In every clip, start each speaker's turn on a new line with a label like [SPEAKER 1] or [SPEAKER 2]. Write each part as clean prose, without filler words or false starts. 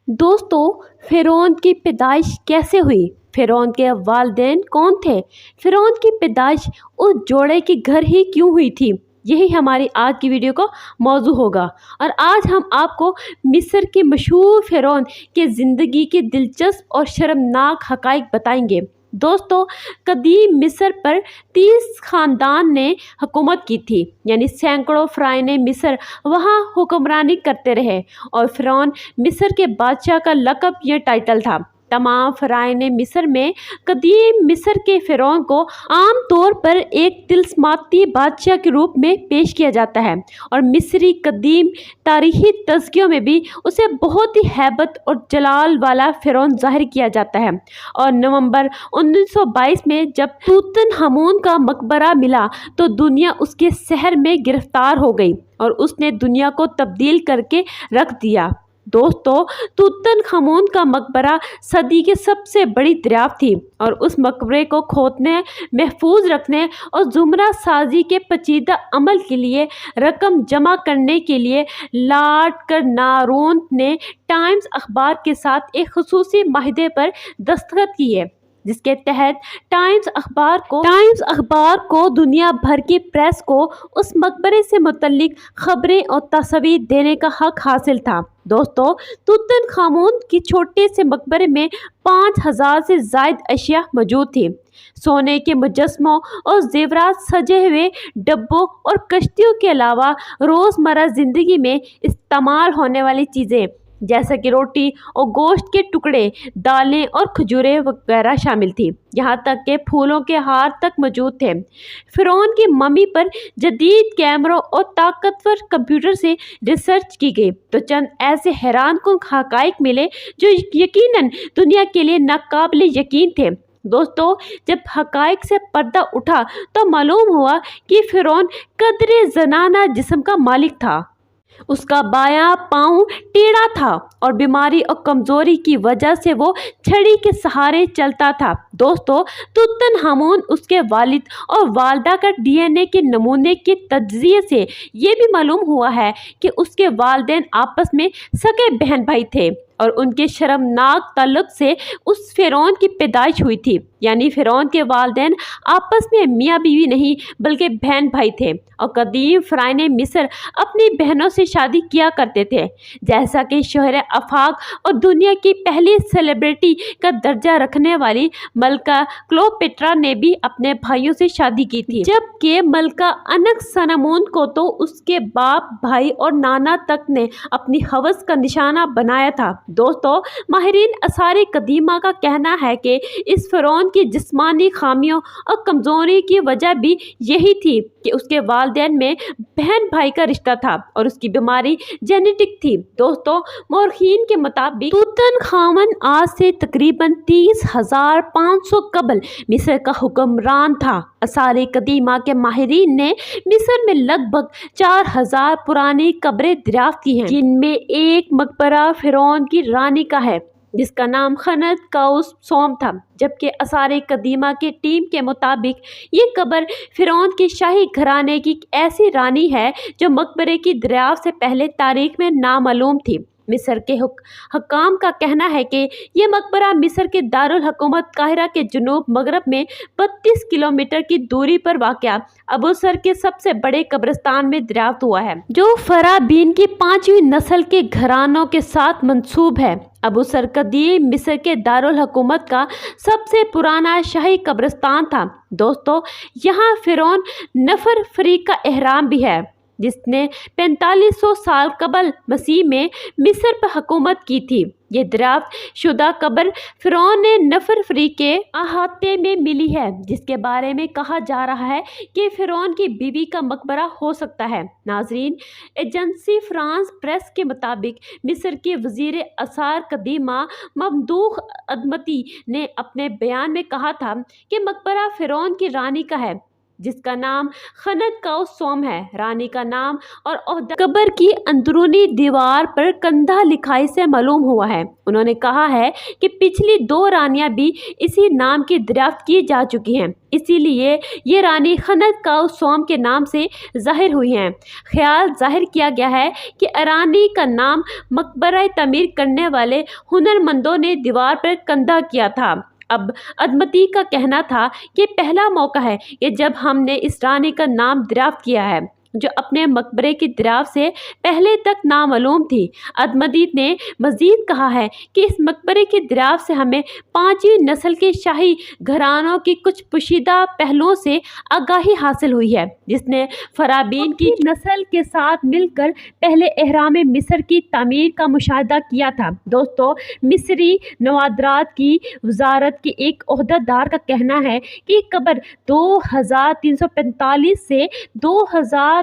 [SPEAKER 1] दोस्तों, फ़िरौन की पैदाइश कैसे हुई? फ़िरौन के वालिदैन कौन थे? फ़िरौन की पैदाइश उस जोड़े के घर ही क्यों हुई थी? यही हमारी आज की वीडियो का मौजू होगा। और आज हम आपको मिस्र के मशहूर फ़िरौन के ज़िंदगी के दिलचस्प और शर्मनाक हक़ाइक़ बताएंगे। दोस्तों, कदीम मिस्र पर 30 ख़ानदान ने हुकूमत की थी, यानी सैकड़ों फ़िरौने मिस्र वहाँ हुक्मरानी करते रहे और फ़िरौन मिस्र के बादशाह का लक़ब या टाइटल था। तमाम फ़िरौने मिस्र में कदीम मिस्र के फ़िरौन को आम तौर पर एक तिलस्माती बादशाह के रूप में पेश किया जाता है और मिस्री कदीम तारीख़ी तज़कियों में भी उसे बहुत ही हैबत और जलाल वाला फ़िरौन ज़ाहिर किया जाता है। और नवंबर 1922 में जब तूतनखामुन का मकबरा मिला तो दुनिया उसके शहर में गिरफ्तार हो गई और उसने दुनिया को तब्दील करके रख दिया। दोस्तों, तूतनखामुन का मकबरा सदी की सबसे बड़ी दरियाफ्त थी और उस मकबरे को खोदने, महफूज रखने और ज़ुमरा साजी के पेचीदा अमल के लिए रकम जमा करने के लिए लॉर्ड कर्नारोन ने टाइम्स अखबार के साथ एक ख़ुसूसी माहिदे पर दस्तखत किए, जिसके तहत टाइम्स अखबार को दुनिया भर की प्रेस को उस मकबरे से मुतल्लिक खबरें और तस्वीर देने का हक हासिल था। दोस्तों, तूतनखामुन की छोटे से मकबरे में 5000 से ज़ायद अशिया मौजूद थी। सोने के मुजस्मों और ज़ेवरात, सजे हुए डब्बों और कश्तियों के अलावा रोज़मर्रा ज़िंदगी में इस्तेमाल होने वाली चीज़ें जैसा कि रोटी और गोश्त के टुकड़े, दालें और खजूरें वगैरह शामिल थी। यहाँ तक कि फूलों के हार तक मौजूद थे। फ़िरौन की मम्मी पर जदीद कैमरों और ताकतवर कंप्यूटर से रिसर्च की गई तो चंद ऐसे हैरानकुन हक़ाइक़ मिले जो यकीनन दुनिया के लिए नाकाबिले यकीन थे। दोस्तों, जब हक़ाइक़ से पर्दा उठा तो मालूम हुआ कि फ़िरौन कदरे ज़नाना जिस्म का मालिक था। उसका बायां पाँव टेढ़ा था और बीमारी और कमज़ोरी की वजह से वो छड़ी के सहारे चलता था। दोस्तों, तूतनखामुन उसके वालिद और वालदा का डीएनए के नमूने के तज्ज़िये से ये भी मालूम हुआ है कि उसके वालिदैन आपस में सगे बहन भाई थे और उनके शर्मनाक ताल्लुक़ से उस फ़िरौन की पैदाइश हुई थी। यानी फ़िरौन के वालिदैन आपस में मियाँ बीवी नहीं बल्कि बहन भाई थे और कदीम फ़िरौने मिस्र अपनी बहनों से शादी किया करते थे, जैसा कि शोहर आफाक और दुनिया की पहली सेलिब्रिटी का दर्जा रखने वाली मलका क्लोपेट्रा ने भी अपने भाइयों से शादी की थी, जबकि मलका अनख्सनामुन को तो उसके बाप, भाई और नाना तक ने अपनी हवस का निशाना बनाया था। दोस्तों, माहिरीन आसार कदीमा का कहना है कि इस फ़िरौन की जिस्मानी खामियों और कमज़ोरी की वजह भी यही थी कि उसके वालिदैन में बहन भाई का रिश्ता था और उसकी बीमारी जेनेटिक थी। दोस्तों, मौरखीन के मुताबिक तूतनखामुन आज से तकरीबन 30,500 कबल मिस्र का हुक्मरान था। आसार कदीमा के माहिरीन ने मिस्र में लगभग 4000 पुरानी कब्रें दरियाफ्त की हैं, जिनमें एक मकबरा फ़िरौन की रानी का है जिसका नाम खनत काउस सोम था, जबकि आसार कदीमा की टीम के मुताबिक ये कब्र फ़िरौन के शाही घराने की ऐसी रानी है जो मकबरे की दरियाफ्त से पहले तारीख में नामालूम थी। मिस्र के हुक्काम का कहना है कि यह मकबरा मिस्र के दारुल हुकूमत काहिरा के जुनूब मगरब में 32 किलोमीटर की दूरी पर वाक़या अबूसर के सबसे बड़े कब्रिस्तान में दरियाफ्त हुआ है, जो फ़राबीन की 5वीं नस्ल के घरानों के साथ मंसूब है। अबूसर कदीम मिस्र के दारुल हुकूमत का सबसे पुराना शाही कब्रिस्तान था। दोस्तों, यहाँ फ़िरौन नफर फरीक का एहराम भी है, जिसने 4500 साल कबल मसीह में मिस्र पर हुकूमत की थी। ये दरियाफ्त शुदा कब्र फ़िरौन नफर फरीक के अहाते में मिली है, जिसके बारे में कहा जा रहा है कि फ़िरौन की बीवी का मकबरा हो सकता है। नाजरीन, एजेंसी फ्रांस प्रेस के मुताबिक मिस्र के वज़ीर आसार कदीमा ममदूह अदमती ने अपने बयान में कहा था कि मकबरा फ़िरौन की रानी का है, जिसका नाम खनत-काउ-सोम है। रानी का नाम और ओहदा कब्र की अंदरूनी दीवार पर कंधा लिखाई से मालूम हुआ है। उन्होंने कहा है कि पिछली 2 रानियां भी इसी नाम की दरियाफ्त की जा चुकी हैं, इसीलिए ये रानी खनत-काउ-सोम के नाम से ज़ाहिर हुई हैं। ख्याल ज़ाहिर किया गया है कि रानी का नाम मकबरा तमीर करने वाले हुनरमंदों ने दीवार पर कंधा किया था। अब अदमती का कहना था कि पहला मौका है कि जब हमने इस रानी का नाम दरियाफ्त किया है, जो अपने मकबरे की दरियाफ्त से पहले तक नामालूम थी। अदमती ने मज़ीद कहा है कि इस मकबरे की दरियाफ्त से हमें 5वीं नस्ल के शाही घरानों की कुछ पोशीदा पहलुओं से आगाही हासिल हुई है, जिसने फराबीन की नस्ल के साथ मिलकर पहले एहराम मिस्र की तामीर का मुशाहिदा किया था। दोस्तों, मिस्री नवादरात की वजारत के एक ओहदेदार का कहना है कि कब्र 2345 से 2994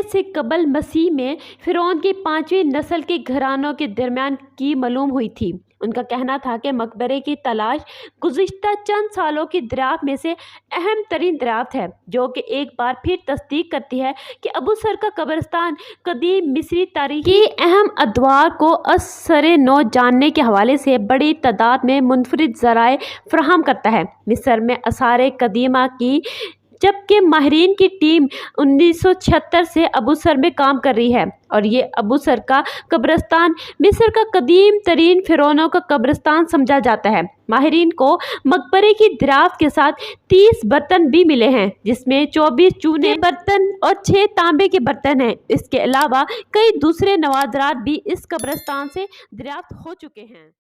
[SPEAKER 1] से कबल मसीह में फ़िरौन की 5वीं नस्ल के घरानों के दरमियान की मालूम हुई थी। उनका कहना था कि मकबरे की तलाश गुज़िश्ता चंद सालों की दरियाफ्त में से अहम तरीन दरियाफ्त है, जो कि एक बार फिर तस्दीक करती है कि अबू सर का कब्रिस्तान कदीम मिस्री तारीख की अहम अदवार को असर-ए-नौ जानने के हवाले से बड़ी तादाद में मुनफरिद ज़राए फराहम करता है। मिस्र में आसार कदीमा की जबकि माहिरीन की टीम 1976 से अबू सर में काम कर रही है और ये अबू सर का कब्रिस्तान मिस्र का कदीम तरीन फ़िरौनों का कब्रिस्तान समझा जाता है। माहिरीन को मकबरे की दरियाफ्त के साथ 30 बर्तन भी मिले हैं, जिसमें 24 चूने बर्तन और 6 तांबे के बर्तन हैं। इसके अलावा कई दूसरे नवादरात भी इस कब्रिस्तान से दरियाफ्त हो चुके हैं।